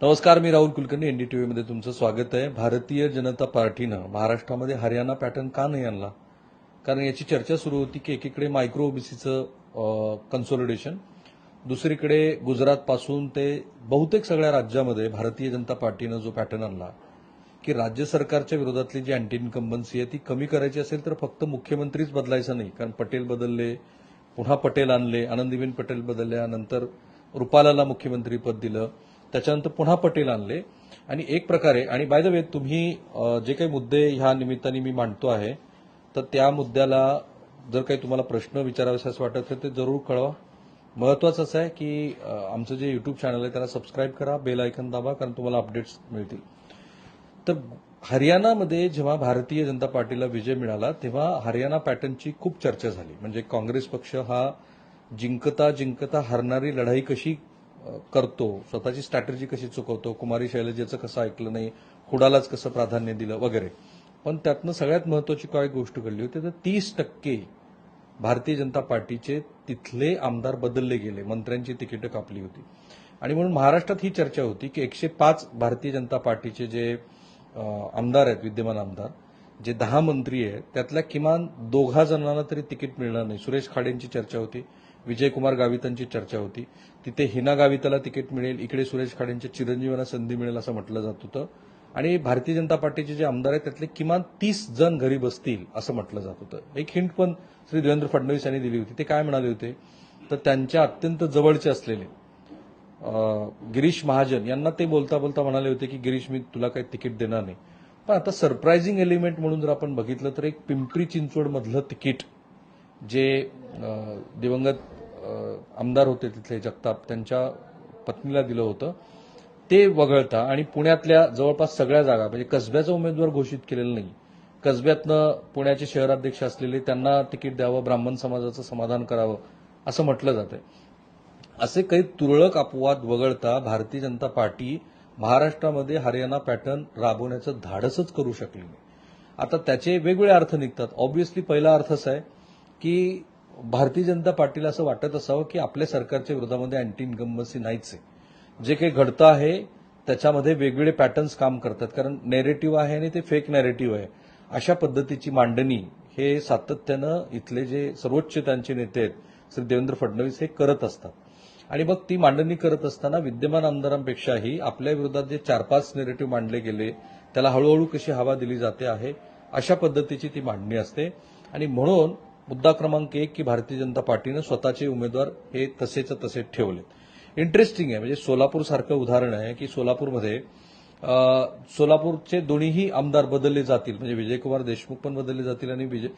नमस्कार, मी राहुल कुलकर्णी. एनडीटीव्ही मध्ये तुमचं स्वागत आहे. भारतीय जनता पार्टीनं महाराष्ट्रामध्ये हरियाणा पॅटर्न का नाही आणला? कारण याची चर्चा सुरू होती की एकीकडे मायक्रो ओबीसीचं कन्सोलिडेशन, दुसरीकडे गुजरातपासून ते बहुतेक सगळ्या राज्यामध्ये भारतीय जनता पार्टीनं जो पॅटर्न आणला की राज्य सरकारच्या विरोधातली जी अँटी इन्कम्बन्सी आहे ती कमी करायची असेल तर फक्त मुख्यमंत्रीच बदलायचा नाही. कारण पटेल बदलले, पुन्हा पटेल आणले, आनंदीबेन पटेल बदलल्या, नंतर रुपालाला मुख्यमंत्रीपद दिलं, त्याच्यानंतर पुन्हा पटेल आणले. आणि एक प्रकारे, आणि बाय द वे तुम्ही जे काही मुद्दे ह्या निमित्ताने मी मांडतो आहे तर त्या मुद्द्याला जर काही तुम्हाला प्रश्न विचारावेसे असं वाटत असेल तर जरूर कळवा. महत्वाचं असं आहे की आमचं जे युट्यूब चॅनल आहे त्याला सबस्क्राईब करा, बेल आयकॉन दाबा, कारण तुम्हाला अपडेट्स मिळतील. तर हरियाणामध्ये जेव्हा भारतीय जनता पार्टीला विजय मिळाला तेव्हा हरियाणा पॅटर्नची खूप चर्चा झाली. म्हणजे काँग्रेस पक्ष हा जिंकता जिंकता हरणारी लढाई कशी करतो, स्वतःची स्ट्रॅटेजी कशी चुकवतो, कुमारी शैलजेचं कसं ऐकलं नाही, हुडालाच कसं प्राधान्य दिलं वगैरे. पण त्यातनं सगळ्यात महत्वाची काय गोष्ट घडली होती तर 30% भारतीय जनता पार्टीचे तिथले आमदार बदलले गेले, मंत्र्यांची तिकीटं कापली होती. आणि म्हणून महाराष्ट्रात ही चर्चा होती की 105 भारतीय जनता पार्टीचे जे आमदार आहेत, विद्यमान आमदार, जे 10 मंत्री आहेत त्यातल्या किमान 2 जणांना तरी तिकीट मिळणार नाही. सुरेश खाडेंची चर्चा होती, विजयकुमार गावितांची चर्चा होती. तिथे हिना गाविताला तिकीट मिळेल, इकडे सुरेश खाडेंच्या चिरंजीवांना संधी मिळेल असं म्हटलं जात होतं. आणि भारतीय जनता पार्टीचे जे आमदार आहेत त्यातले किमान 30 जण घरी बसतील असं म्हटलं जात होतं. एक हिंट पण श्री देवेंद्र फडणवीस यांनी दिली होती. ते काय म्हणाले होते तर त्यांच्या अत्यंत जवळचे असलेले गिरीश महाजन यांना ते बोलता बोलता म्हणाले होते की गिरीश, मी तुला काही तिकीट देणार नाही. पण आता सरप्राइझिंग एलिमेंट म्हणून जर आपण बघितलं तर एक पिंपरी चिंचवड मधलं तिकीट जे दिवंगत आमदार होते तिथले जगताप, त्यांच्या पत्नीला दिलं होतं, ते वगळता आणि पुण्यातल्या जवळपास सगळ्या जागा, म्हणजे कसब्याचा उमेदवार घोषित केलेला नाही, कसब्यातनं पुण्याचे शहराध्यक्ष असलेले त्यांना तिकीट द्यावं, ब्राह्मण समाजाचं समाधान करावं असं म्हटलं जातंय. असे काही तुरळक अपवाद वगळता भारतीय जनता पार्टी महाराष्ट्रामध्ये हरियाणा पॅटर्न राबवण्याचं धाडसच करू शकली नाही. आता त्याचे वेगवेगळे अर्थ निघतात. ऑब्व्हियसली पहिला अर्थ असा आहे की भारतीय जनता पार्टीला असं वाटत असावं की आपल्या सरकारच्या विरोधामध्ये अँटी इन्कम्बन्सी नाहीच आहे. जे काही घडतं आहे त्याच्यामध्ये वेगवेगळे पॅटर्न्स काम करतात, कारण नॅरेटिव्ह आहे आणि ते फेक नॅरेटिव्ह आहे. अशा पद्धतीची मांडणी हे सातत्यानं इथले जे सर्वोच्च त्यांचे नेते आहेत श्री देवेंद्र फडणवीस हे करत असतात. आणि मग ती मांडणी करत असताना विद्यमान आमदारांपेक्षाही आपल्या विरोधात जे 4-5 नेरेटिव्ह मांडले गेले त्याला हळूहळू कशी हवा दिली जाते आहे, अशा पद्धतीची ती मांडणी असते. आणि म्हणून मुद्दा क्रमांक 1 की भारतीय जनता पार्टीनं स्वतःचे उमेदवार हे तसेच तसे ठेवले. इंटरेस्टिंग आहे, म्हणजे सोलापूर सारखं उदाहरण आहे की सोलापूरमध्ये सोलापूरचे दोन्हीही आमदार बदलले जातील, म्हणजे विजयकुमार देशमुख पण बदलले जातील आणि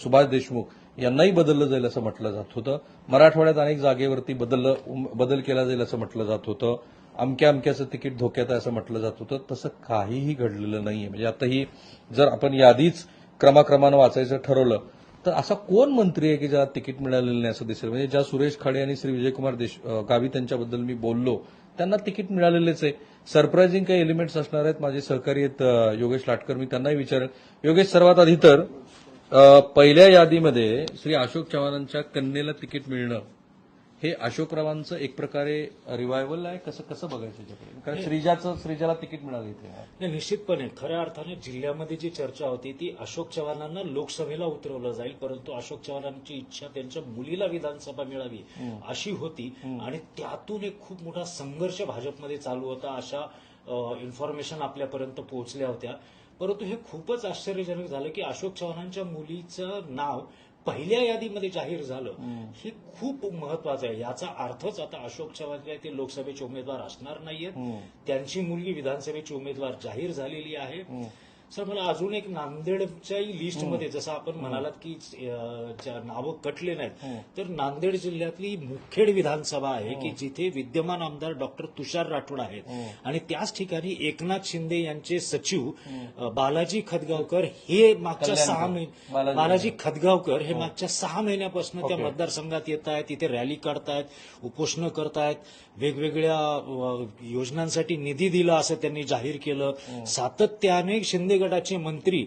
सुभाष देशमुख यांनाही बदललं जाईल असं म्हटलं जात होतं. मराठवाड्यात अनेक जागेवरती बदल केला जाईल असं म्हटलं जात होतं. अमक्या अमक्याचं तिकीट धोक्यात आहे असं म्हटलं जात होतं. तसं काहीही घडलेलं नाहीये. म्हणजे आताही जर आपण यादीच क्रमाक्रमानं वाचायचं ठरवलं तर असा कोण मंत्री आहे की ज्याला तिकीट मिळालेलं नाही असं दिसेल. म्हणजे ज्या सुरेश खाडे आणि श्री विजयकुमार गावित यांच्याबद्दल मी बोललो त्यांना तिकीट मिळालेलेच आहे. सरप्राइझिंग काही एलिमेंट्स असणार आहेत. माझे सहकारी आहेत योगेश लाटकर, मी त्यांनाही विचारेल. योगेश, सर्वात आधी तर पहिल्या यादीमध्ये श्री अशोक चव्हाणांच्या कन्येला तिकीट मिळणं हे अशोकरावांचं एक प्रकारे रिवायवल आहे. कसं कसं बघायचं याच्याकडे? कारण श्रीजाला तिकीट मिळालं इथे. नाही, निश्चितपणे खऱ्या अर्थाने जिल्ह्यामध्ये जी चर्चा होती ती अशोक चव्हाणांना लोकसभेला उतरवलं जाईल, परंतु अशोक चव्हाणांची इच्छा त्यांच्या मुलीला विधानसभा मिळावी अशी होती. आणि त्यातून एक खूप मोठा संघर्ष भाजपमध्ये चालू होता, अशा इन्फॉर्मेशन आपल्यापर्यंत पोहोचल्या होत्या. परंतु हे खूपच आश्चर्यजनक झालं की अशोक चव्हाणांच्या मुलीचं नाव पहिल्या यादीमध्ये जाहीर झालं. हे खूप महत्वाचं आहे. याचा अर्थच आता अशोक चव्हाण ते लोकसभेचे उमेदवार असणार नाहीयेत, त्यांची मुलगी विधानसभेची उमेदवार जाहीर झालेली आहे. सर, मला अजून एक नांदेडच्याही लिस्टमध्ये, जसं आपण म्हणालात की नावं कटले नाहीत, तर नांदेड जिल्ह्यातली मुखेड विधानसभा आहे की जिथे विद्यमान आमदार डॉक्टर तुषार राठोड आहेत आणि त्याच ठिकाणी एकनाथ शिंदे यांचे सचिव बालाजी खतगावकर हे मागच्या 6 महिन्यापासून त्या मतदारसंघात येत आहेत, तिथे रॅली काढतायत, उपोषणं करतायत, वेगवेगळ्या योजनांसाठी निधी दिला असं त्यांनी जाहीर केलं. सातत्याने शिंदे गटाचे मंत्री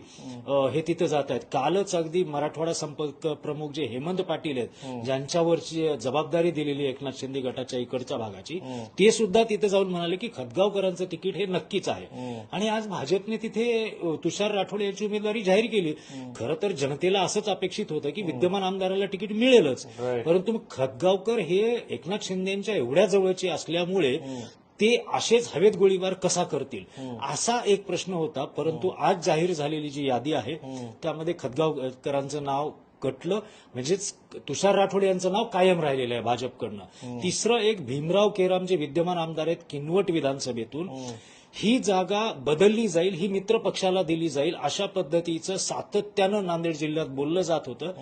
हे तिथे जात आहेत. कालच अगदी मराठवाडा संपर्क प्रमुख जे हेमंत पाटील आहेत, ज्यांच्यावरची जबाबदारी दिलेली आहे एकनाथ शिंदे गटाच्या इकडच्या भागाची, ते सुद्धा तिथे जाऊन म्हणाले की खतगावकरांचं तिकीट हे नक्कीच आहे. आणि आज भाजपने तिथे तुषार राठोड यांची उमेदवारी जाहीर केली. खरं तर जनतेला असंच अपेक्षित होतं की विद्यमान आमदाराला तिकीट मिळेलच, परंतु खतगावकर हे एकनाथ शिंदेच्या एवढ्या जवळचे असल्यामुळे ते असेच हवेत गोळीबार कसा करतील असा एक प्रश्न होता. परंतु आज जाहीर झालेली जी यादी आहे त्यामध्ये खतगावकरांचं नाव कटलं, म्हणजेच तुषार राठोड यांचं नाव कायम राहिलेलं आहे भाजपकडनं. तिसरं एक भीमराव केराम जे विद्यमान आमदार आहेत किनवट विधानसभेतून, ही जागा बदलली जाईल, ही मित्र पक्षाला दिली जाईल अशा पद्धतीचं सातत्यानं नांदेड जिल्ह्यात बोललं जात होतं.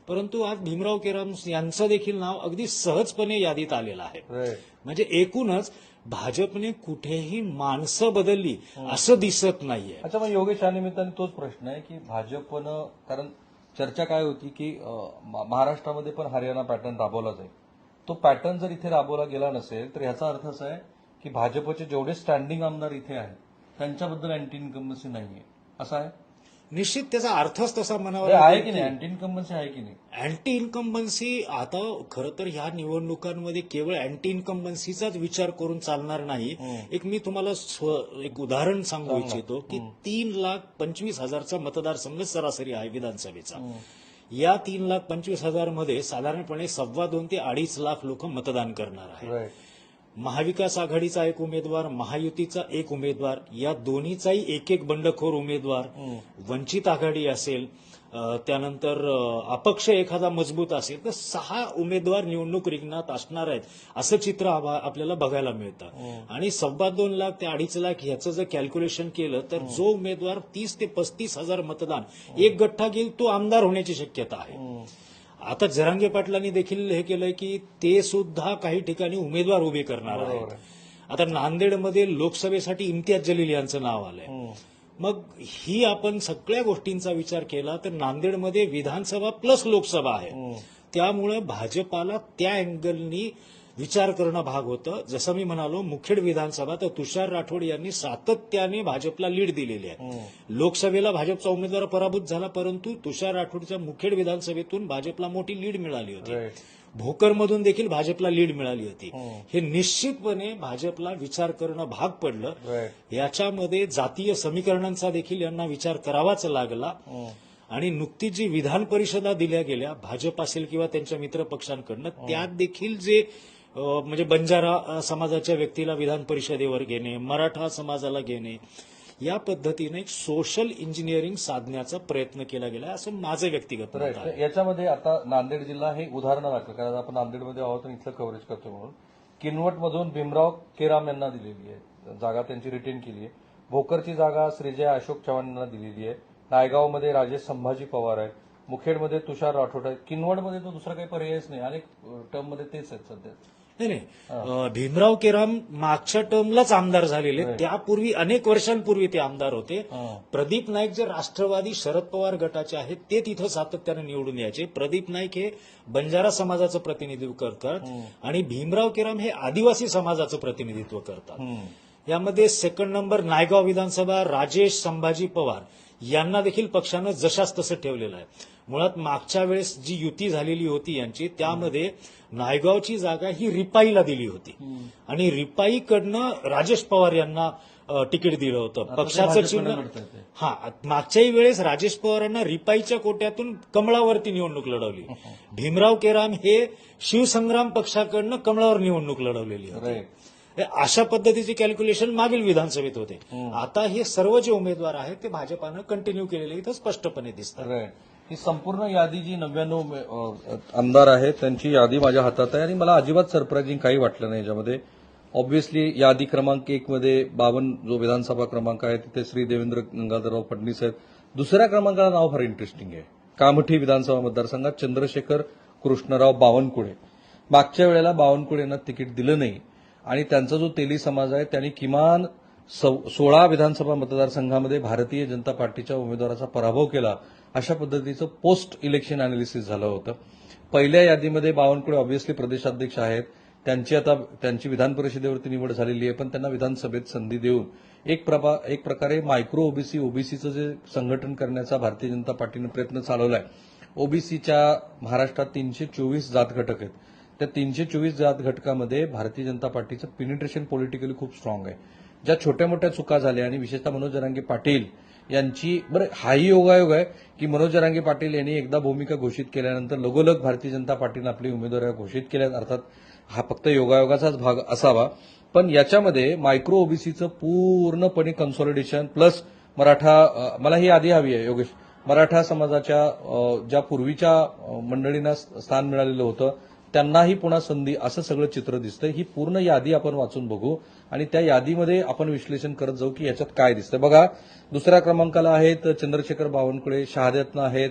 परंतु आज भीमराव केराम यांचं देखील नाव अगदी सहजपणे यादीत आलेलं आहे. म्हणजे एकूणच भाजपने कुठेही माणसं बदलली असं दिसत नाहीये. अच्छा, मग योगेश या निमित्ताने तोच प्रश्न आहे की भाजपनं, कारण चर्चा काय होती की महाराष्ट्रामध्ये पण हरियाणा पॅटर्न राबवला जाईल. तो पॅटर्न जर इथे राबवला गेला नसेल तर याचा अर्थ असा आहे की भाजपचे जेवढे स्टँडिंग आमदार इथे आहेत त्यांच्याबद्दल अँटी इन्कम्बन्सी नाहीये, असं आहे. निश्चित त्याचा अर्थच तसा म्हणावा आहे लागेल की नाही, अँटी इन्कम्बन्सी आहे की नाही. अँटी इन्कम्बन्सी आता खरं तर ह्या निवडणुकांमध्ये केवळ अँटी इन्कम्बन्सीचाच विचार करून चालणार नाही. एक मी तुम्हाला एक उदाहरण सांगू इच्छितो की 3,25,000चा मतदारसंघ सरासरी आहे विधानसभेचा. या 3,25,000 मध्ये साधारणपणे 2.25 ते 2.5 लाख लोक मतदान करणार आहेत. महाविकास आघाडीचा एक उमेदवार, महायुतीचा एक उमेदवार, या दोन्हीचाही एक एक बंडखोर उमेदवार, वंचित आघाडी असेल, त्यानंतर अपक्ष एखादा मजबूत असेल, तर 6 उमेदवार निवडणूक रिंगणात असणार आहेत असं चित्र आपल्याला बघायला मिळतं. आणि 2.25 लाख ते 2.5 लाख ह्याचं जर कॅल्क्युलेशन केलं तर जो उमेदवार 30 ते 35,000 मतदान एक गठ्ठा घेईल तो आमदार होण्याची शक्यता आहे. आता जरांगे पाटलांनी देखील हे केलंय की ते सुद्धा काही ठिकाणी उमेदवार उभे करणार आहेत. आता नांदेडमध्ये लोकसभेसाठी इम्तियाज जलील यांचं नाव आलंय. मग ही आपण सगळ्या गोष्टींचा विचार केला तर नांदेडमध्ये विधानसभा प्लस लोकसभा आहे. त्यामुळे भाजपाला त्या अँगलनी विचार करणं भाग होतं. जसं मी म्हणालो, मुखेड विधानसभा तर तुषार राठोड यांनी सातत्याने भाजपला लीड दिलेली आहे. लोकसभेला भाजपचा उमेदवार पराभूत झाला, परंतु तुषार राठोडच्या मुखेड विधानसभेतून भाजपला मोठी लीड मिळाली होती. भोकरमधून देखील भाजपला लीड मिळाली होती. हे निश्चितपणे भाजपला विचार करणं भाग पडलं. याच्यामध्ये जातीय समीकरणांचा देखील यांना विचार करावाच लागला. आणि नुकतीच जी विधान परिषदा दिल्या गेल्या भाजप असेल किंवा त्यांच्या मित्र पक्षांकडनं, त्यात देखील जे म्हणजे बंजारा समाजाच्या व्यक्तीला विधान परिषदेवर घेणे, मराठा समाजाला घेणे, या पद्धतीने एक सोशल इंजिनिअरिंग साधण्याचा प्रयत्न केला गेला असं माझं व्यक्तिगत मत आहे. याच्यामध्ये आता नांदेड जिल्हा हे उदाहरण दाखल, कारण आपण नांदेडमध्ये आहोत आणि इथलं कव्हरेज करतो म्हणून. किनवटमधून भीमराव केराम यांना दिलेली आहे जागा, त्यांची रिटेन केली आहे. भोकरची जागा श्रीजय अशोक चव्हाण यांना दिलेली आहे. नायगावमध्ये राजेश संभाजी पवार आहेत. मुखेडमध्ये तुषार राठोड आहेत. किनवटमध्ये तो दुसरा काही पर्यायच नाही. अनेक टर्ममध्ये तेच आहेत सध्या. नाही, भीमराव केराम मागच्या टर्मलाच आमदार झालेले, त्यापूर्वी अनेक वर्षांपूर्वी ते आमदार होते. प्रदीप नाईक जे राष्ट्रवादी शरद पवार गटाचे आहेत ते तिथं सातत्याने निवडून यायचे. प्रदीप नाईक हे बंजारा समाजाचं प्रतिनिधित्व करतात आणि भीमराव केराम हे आदिवासी समाजाचं प्रतिनिधित्व करतात. यामध्ये सेकंड नंबर नायगाव विधानसभा राजेश संभाजी पवार यांना देखील पक्षानं जशास तसं ठेवलेलं आहे. मुळात मागच्या वेळेस जी युती झालेली होती यांची, त्यामध्ये नायगावची जागा ही रिपाईला दिली होती आणि रिपाईकडनं राजेश पवार यांना तिकीट दिलं होतं. पक्षाचं चिन्ह मागच्याही वेळेस राजेश पवारांना रिपाईच्या कोट्यातून कमळावरती निवडणूक लढवली. भीमराव केराम हे शिवसंग्राम पक्षाकडनं कमळावर निवडणूक लढवलेली होती. अशा पद्धतीचे कॅल्क्युलेशन मागील विधानसभेत होते. आता हे सर्व जे उमेदवार आहेत ते भाजपानं कंटिन्यू केलेले इथं स्पष्टपणे दिसतात. ही संपूर्ण यादी जी 99 आमदार आहेत त्यांची यादी माझ्या हातात आहे आणि मला अजिबात सरप्राइझिंग काही वाटलं नाही याच्यामध्ये. ऑब्व्हियसली यादी क्रमांक 1 मध्ये 52 जो विधानसभा क्रमांक आहे तिथे श्री देवेंद्र गंगाधरराव फडणवीस आहेत. दुसऱ्या क्रमांकाला नाव फार इंटरेस्टिंग आहे. कामठी विधानसभा मतदारसंघात चंद्रशेखर कृष्णराव बावनकुळे. मागच्या वेळेला बावनकुळे यांना तिकीट दिलं नाही आणि त्यांचा जो तेली समाज आहे त्यांनी किमान 16 विधानसभा मतदारसंघामध्ये भारतीय जनता पार्टीच्या उमेदवाराचा पराभव केला. अशा पद्धतीचं पोस्ट इलेक्शन अॅनालिसिस झालं होतं. पहिल्या यादीमध्ये बावनकुळे ऑब्व्हियसली प्रदेशाध्यक्ष आहेत. त्यांची विधान परिषदेवरती निवड झालेली आहे, पण त्यांना विधानसभेत संधी देऊन एक प्रकारे मायक्रो ओबीसीचं जे संघटन करण्याचा भारतीय जनता पार्टीनं प्रयत्न चालवलाय. ओबीसीच्या महाराष्ट्रात 324 जात घटक आहेत. त्या 324 जात घटकामध्ये भारतीय जनता पार्टीचं पेनिट्रेशन पॉलिटिकली खूप स्ट्रॉंग आहे. ज्या छोट्या मोठ्या चुका झाल्या आणि विशेषतः मनोज जरांगे पाटील यांची हाही योगायोग आहे की मनोज जरांगे पाटील यांनी एकदा भूमिका घोषित केल्यानंतर लगोलग भारतीय जनता पार्टीनं आपली उमेदवारी घोषित केल्या. अर्थात हा फक्त योगायोगाचाच भाग असावा, पण याच्यामध्ये मायक्रो ओबीसीचं पूर्णपणे कन्सॉलिडेशन प्लस मला ही यादी हवी आहे योगेश. मराठा समाजाच्या ज्या पूर्वीच्या मंडळींना स्थान मिळालेलं होतं त्यांनाही पुन्हा संधी, असं सगळं चित्र दिसतंय. ही पूर्ण यादी आपण वाचून बघू आणि त्या यादीमध्ये आपण विश्लेषण करत जाऊ की याच्यात काय दिसतंय. बघा, दुसऱ्या क्रमांकाला आहेत चंद्रशेखर बावनकुळे, शहाद्यातनं आहेत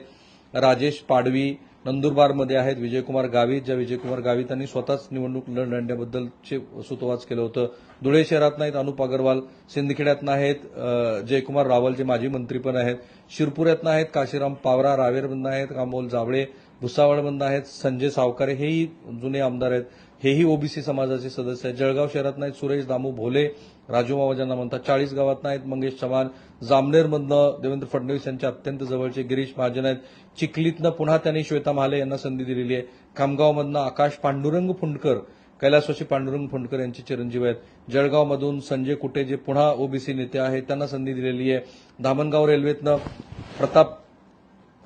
राजेश पाडवी, नंदुरबारमध्ये आहेत विजयकुमार गावित. ज्या विजयकुमार गावितांनी स्वतःच निवडणूक लढण्याबद्दलचे सूतोवाच केलं होतं. धुळे शहरात नाहीत अनुप अग्रवाल, सिंदखेड्यातनं आहेत जयकुमार रावल जे माजी मंत्री पण आहेत, शिरपुऱ्यातनं आहेत काशीराम पावरा, रावेरमधनं आहेत अमोल जावळे, भुसावळमधनं आहेत संजय सावकारे, हेही जुने आमदार आहेत, हेही ओबीसी समाजाचे सदस्य आहेत. जळगाव शहरात नाहीत सुरेश दामू भोले, राजू मावा ज्यांना म्हणतात, 40 गावात नाहीत मंगेश चव्हाण, जामनेरमधनं देवेंद्र फडणवीस यांच्या अत्यंत जवळचे गिरीश महाजन आहेत, चिखलीतनं पुन्हा त्यांनी श्वेता महाले यांना संधी दिलेली आहे, खामगावमधनं आकाश पांडुरंग फुंडकर, कैलासवासी पांडुरंग फुंडकर यांचे चिरंजीव आहेत, जळगावमधून संजय कुटे जे पुन्हा ओबीसी नेते आहेत त्यांना संधी दिलेली आहे, धामणगाव रेल्वेतनं प्रताप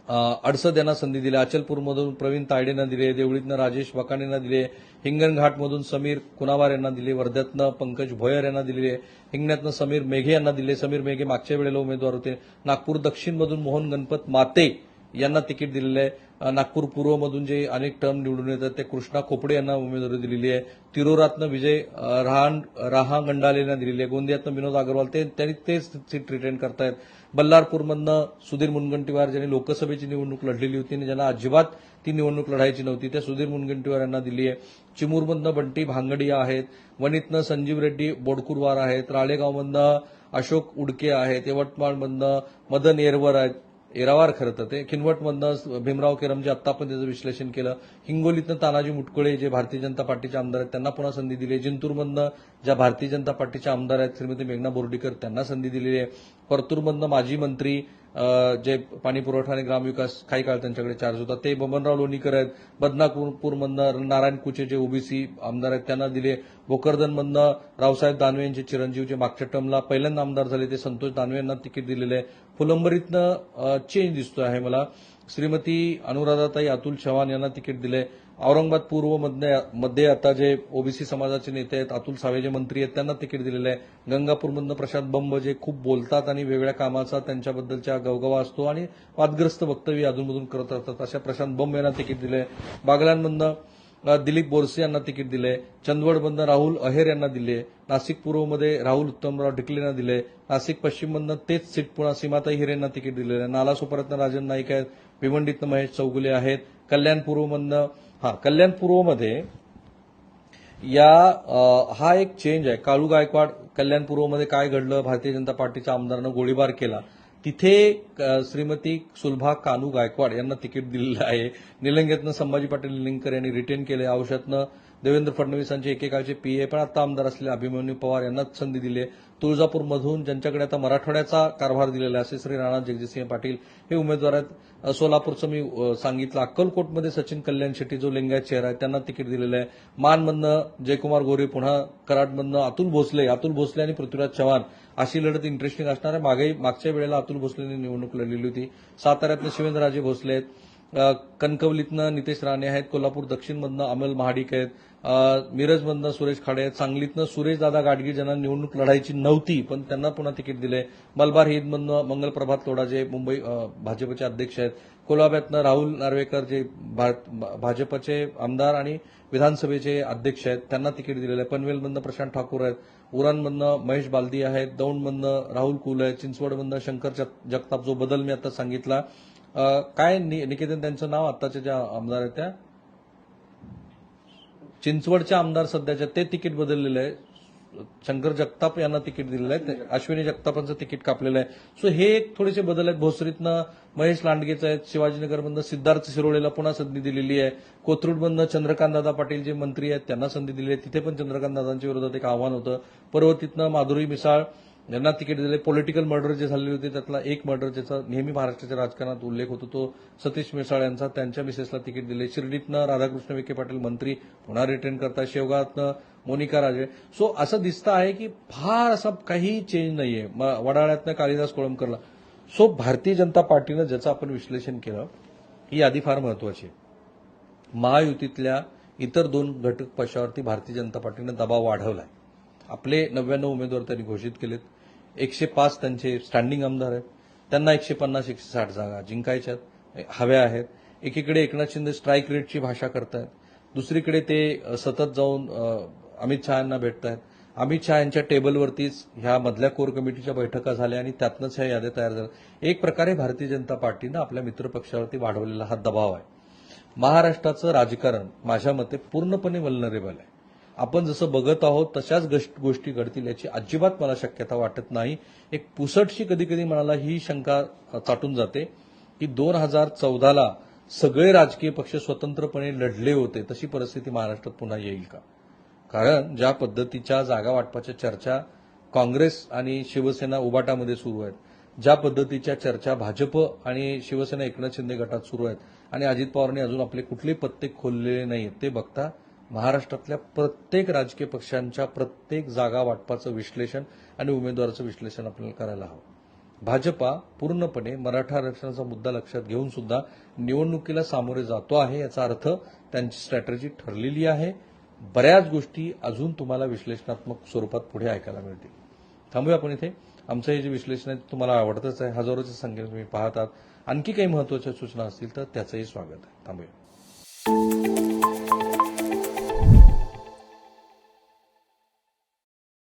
अडसद यांना संधी दिली, अचलपूरमधून प्रवीण तायडेंना दिले, देवळीतनं राजेश वकाणेंना दिले, हिंगणघाटमधून समीर कुनावार यांना दिले, वर्ध्यातनं पंकज भोयर यांना दिले, हिंगण्यातनं समीर मेघे यांना दिले. समीर मेघे मागच्या वेळेला उमेदवार होते. नागपूर दक्षिणमधून मोहन गणपत माते यांना तिकीट दिलेलं आहे. नागपूर पूर्वमधून जे अनेक टर्म निवडून येतात ते कृष्णा खोपडे यांना उमेदवारी दिलेली आहे. तिरोरातनं विजय रहांगंडाले यांना दिलेली आहे. गोंदियातनं विनोद अग्रवाल त्यांनी तेच सीट रिटेन करतायत. बल्लारपूरमधनं सुधीर मुनगंटीवार ज्यांनी लोकसभेची निवडणूक लढलेली होती आणि ज्यांना अजिबात ती निवडणूक लढायची नव्हती त्या सुधीर मुनगंटीवार यांना दिली आहे. चिमूरमधनं बंटी भांगडिया आहेत, वणीतनं संजीव रेड्डी बोडकुरवार आहेत, राळेगावमधनं अशोक उडके आहेत, यवतमाळमधनं मदन येरावार खरं तर ते, किनवटमधनं भीमराव केरम जे आत्ता आपण त्याचं विश्लेषण केलं, हिंगोलीतनं तानाजी मुटकुळे जे भारतीय जनता पार्टीचे आमदार आहेत त्यांना पुन्हा संधी दिली आहे. जिंतूरमधनं ज्या भारतीय जनता पार्टीच्या आमदार आहेत श्रीमती मेघना बोर्डीकर त्यांना संधी दिलेली आहे. परतूरमधनं माजी मंत्री जे पाणी पुरवठा आणि ग्रामविकास काही काळ त्यांच्याकडे चार्ज होता ते बबनराव लोणीकर आहेत. बदनापूरमधनं नारायण कुचे जे ओबीसी आमदार आहेत त्यांना दिले. भोकरदनमधनं रावसाहेब दानवे यांचे चिरंजीव जे मागच्या टर्मला पहिल्यांदा आमदार झाले ते संतोष दानवे यांना तिकीट दिलेलं आहे. फुलंबरीतनं चेंज दिसतोय आहे मला, श्रीमती अनुराधाताई अतुल चव्हाण यांना तिकीट दिले. औरंगाबाद पूर्वमध्ये आता जे ओबीसी समाजाचे नेते आहेत अतुल सावे जे मंत्री आहेत त्यांना तिकीट दिलेलं आहे. गंगापूरमधनं प्रशांत बंब जे खूप बोलतात आणि वेगळ्या कामाचा त्यांच्याबद्दलच्या गवगवा असतो आणि वादग्रस्त वक्तव्य अधूनमधून करत राहतात अशा प्रशांत बंब यांना तिकीट दिले. बागलांमधनं दिलीप बोरसे यांना तिकीट दिले. चंदवडमधनं राहुल अहेर यांना दिले. नाशिक पूर्वमध्ये राहुल उत्तमराव ढिकले यांना दिले. नाशिक पश्चिममधनं तेच सीट पुन्हा सीमाताई हिरे यांना तिकीट दिलेलं आहे. नालासोपाऱ्यातनं राजन नाईक आहेत, भिवंडीतनं महेश चौगुले आहेत. कल्याण पूर्वमध्ये हा एक चेंज आहे. काळू गायकवाड, कल्याण पूर्वमध्ये काय घडलं, भारतीय जनता पार्टीच्या आमदारानं गोळीबार केला, तिथे श्रीमती सुलभा कानू गायकवाड यांना तिकीट दिलेलं आहे. निलंग्यातनं संभाजी पाटील निलंगेकर यांनी रिटेन केले. औषधनं देवेंद्र फडणवीसांचे एकेकाळचे पीए पण आता आमदार असलेले अभिमन्यू पवार यांना संधी दिली आहे. तुळजापूरमधून ज्यांच्याकडे आता मराठवाड्याचा कारभार दिलेला आहे असे श्री राणा जगजितसिंह पाटील हे उमेदवार आहेत. सोलापूरचं मी सांगितलं. अक्कलकोटमध्ये सचिन कल्याण शेट्टी जो लिंगायत चेहरा आहे त्यांना तिकीट दिलेलं आहे. मानमधनं जयकुमार गोरे, पुन्हा कराडमधनं अतुल भोसले आणि पृथ्वीराज चव्हाण अशी लढत इंटरेस्टिंग असणार आहे. मागच्या वेळेला अतुल भोसलेंनी निवडणूक लढलेली होती. साताऱ्यातनं शिवेंद्रराजे भोसले आहेत. कणकवलीतनं नितेश राणे आहेत. कोल्हापूर दक्षिणमधनं अमल महाडिक आहेत. मिरजमधनं सुरेश खाडे आहेत. सांगलीतनं सुरेशदादा गाडगीळ ज्यांना निवडणूक लढायची नव्हती पण त्यांना पुन्हा तिकीट दिले. मलबार हिंदमधनं मंगलप्रभात लोढा जे मुंबई भाजपचे अध्यक्ष आहेत. कोल्हापुरातनं राहुल नार्वेकर जे भाजपचे आमदार आणि विधानसभेचे अध्यक्ष आहेत त्यांना तिकीट दिलेलं आहे. पनवेलमधनं प्रशांत ठाकूर आहेत. उरणमधनं महेश बालदी आहेत. दौंडमधनं राहुल कुल आहेत. चिंचवडमधनं शंकर जगताप जो बदल मी आता सांगितला. काय निकेतन त्यांचं नाव आताच्या ज्या आमदार आहेत त्या चिंचवडच्या आमदार सध्याच्या ते तिकीट बदललेलं आहे. शंकर जगताप यांना तिकीट दिलेलं आहे, अश्विनी जगतापांचं तिकीट कापलेलं आहे. सो हे एक थोडेसे बदल आहेत. भोसरीतनं महेश लांडगेचं आहेत, शिवाजीनगरमधनं सिद्धार्थ शिरोळेला पुन्हा संधी दिलेली आहे. कोथरूडमधनं चंद्रकांतदादा पाटील जे मंत्री आहेत त्यांना संधी दिली आहे, तिथे पण चंद्रकांतदादांच्या विरोधात एक आव्हान होतं. पर्वतीतनं माधुरी मिसाळ यांना तिकीट दिले. पॉलिटिकल मर्डर जे झालेले होते त्यातला एक मर्डर ज्याचा नेहमी महाराष्ट्राच्या राजकारणात उल्लेख होतो तो सतीश मिसाळ यांचा, त्यांच्या मिसेसला तिकीट दिले. शिर्डीतनं राधाकृष्ण विखे पाटील मंत्री पुन्हा रिटर्न करतात. शेवगावातनं मोनिका राजे. सो असं दिसतं आहे की फार असं काही चेंज नाहीये. वडाळ्यातनं कालिदास कोळंबकरला. सो भारतीय जनता पार्टीनं ज्याचं आपण विश्लेषण केलं ही यादी फार महत्वाची आहे. महायुतीतल्या इतर 2 घटक पक्षावरती भारतीय जनता पार्टीनं दबाव वाढवलाय. आपले 99 उमेदवार त्यांनी घोषित केलेत. 105 त्यांचे स्टँडिंग आमदार आहेत. त्यांना 150-160 जागा जिंकायच्यात हव्या आहेत. एकीकडे एकनाथ शिंदे स्ट्राईक रेटची भाषा करतायत, दुसरीकडे ते सतत जाऊन अमित शहा यांना भेटतायत. अमित शहा यांच्या टेबलवरतीच ह्या मधल्या कोर कमिटीच्या बैठका झाल्या आणि त्यातनंच ह्या याद्या तयार झाल्या. एक प्रकारे भारतीय जनता पार्टीनं आपल्या मित्रपक्षावरती वाढवलेला हा दबाव आहे. महाराष्ट्राचं राजकारण माझ्या मते पूर्णपणे वल्नरेबल आहे. आपण जसं बघत आहोत तशाच गोष्टी घडतील याची अजिबात मला शक्यता वाटत नाही. एक पुसटशी कधी कधी मनाला ही शंका चाटून जाते की 2014ला सगळे राजकीय पक्ष स्वतंत्रपणे लढले होते तशी परिस्थिती महाराष्ट्रात पुन्हा येईल का? कारण ज्या पद्धतीच्या जागा वाटपाच्या चर्चा काँग्रेस आणि शिवसेना उबाटामध्ये सुरू आहेत, ज्या पद्धतीच्या चर्चा भाजप आणि शिवसेना एकनाथ शिंदे गटात सुरू आहेत आणि अजित पवारांनी अजून आपले कुठलेही पत्ते खोललेले नाहीत, ते बघता महाराष्ट्रातल्या प्रत्येक राजकीय पक्षांच्या प्रत्येक जागा वाटपाचं विश्लेषण आणि उमेदवाराचं विश्लेषण आपल्याला करायला हवं. भाजपा पूर्णपणे मराठा आरक्षणाचा मुद्दा लक्षात घेऊन सुद्धा निवडणुकीला सामोरे जातो आहे. याचा अर्थ त्यांची स्ट्रॅटेजी ठरलेली आहे. बऱ्याच गोष्टी अजून तुम्हाला विश्लेषणात्मक स्वरूपात पुढे ऐकायला मिळतील. थांबूया आपण इथे. आमचं हे जे विश्लेषण आहे ते तुम्हाला आवडतच आहे. हजारोच्या संख्येने तुम्ही पाहतात. आणखी काही महत्वाच्या सूचना असतील तर त्याचंही स्वागत आहे. थांबूया.